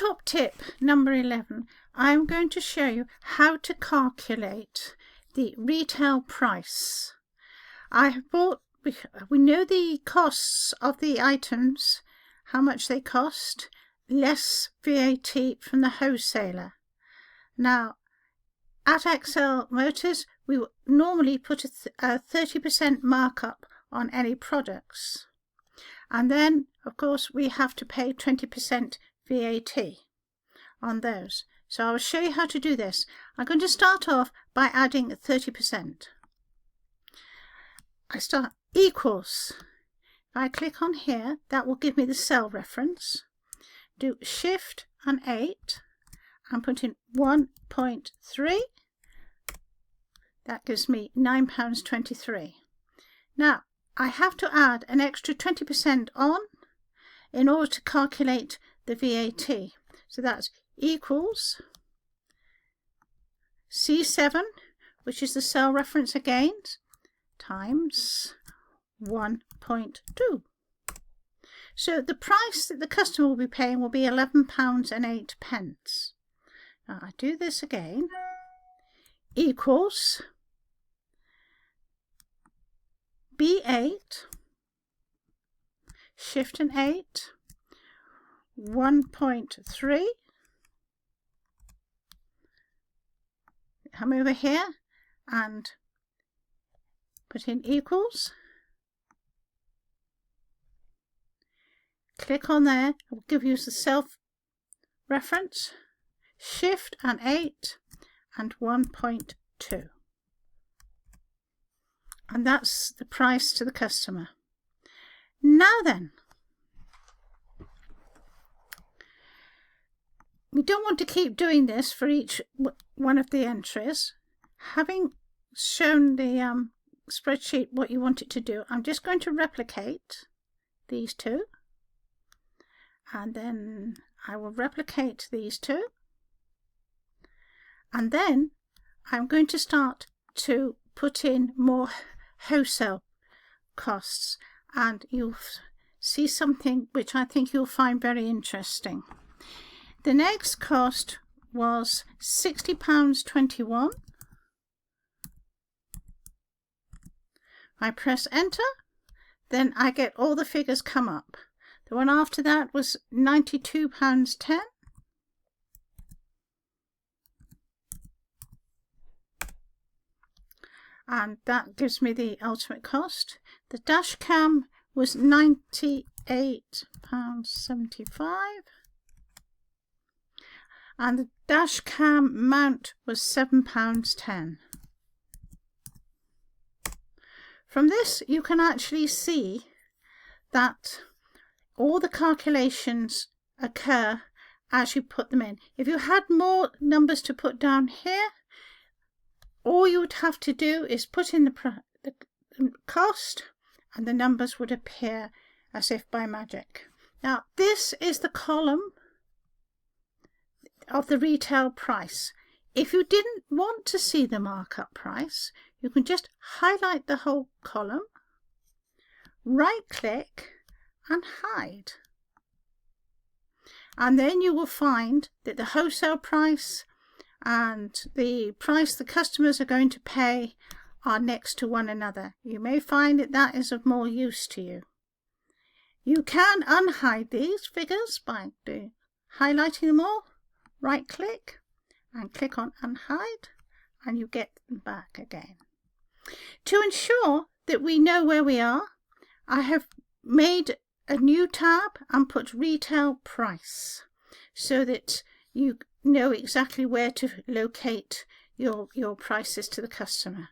top tip number 11, I'm going to show you how to calculate the retail price. I have bought, we know the costs of the items, how much they cost, less VAT from the wholesaler. Now, at Excel Motors, we normally put a 30% markup on any products. And then, of course, we have to pay 20% VAT on those. So I will show you how to do this. I'm going to start off by adding 30%. I start equals. If I click on here, that will give me the cell reference. Do Shift and 8 and put in 1.3. That gives me £9.23. Now, I have to add an extra 20% on in order to calculate the VAT. So that's equals C7, which is the cell reference again, times 1.2. So the price that the customer will be paying will be £11.08. Now I do this again, equals B8, Shift and 8, 1.3. Come over here and put in equals. Click on there, it will give you the self reference, Shift and 8 and 1.2. And that's the price to the customer. Now then, we don't want to keep doing this for each one of the entries. Having shown the spreadsheet what you want it to do, I'm just going to replicate these two. And then I will replicate these two. And then I'm going to start to put in more wholesale costs, and you'll see something which I think you'll find very interesting. The next cost was £60.21. I press enter, then I get all the figures come up. The one after that was £92.10. And that gives me the ultimate cost. The dash cam was £98.75. And the dash cam mount was £7.10. From this you can actually see that all the calculations occur as you put them in. If you had more numbers to put down here, all you would have to do is put in the cost and the numbers would appear as if by magic. Now this is the column of the retail price. If you didn't want to see the markup price, you can just highlight the whole column, right click and hide. And then you will find that the wholesale price and the price the customers are going to pay are next to one another. You may find that that is of more use to you. You can unhide these figures by highlighting them all, right click and click on unhide, and you get them back again. To ensure that we know where we are, I have made a new tab and put retail price so that you know exactly where to locate your prices to the customer.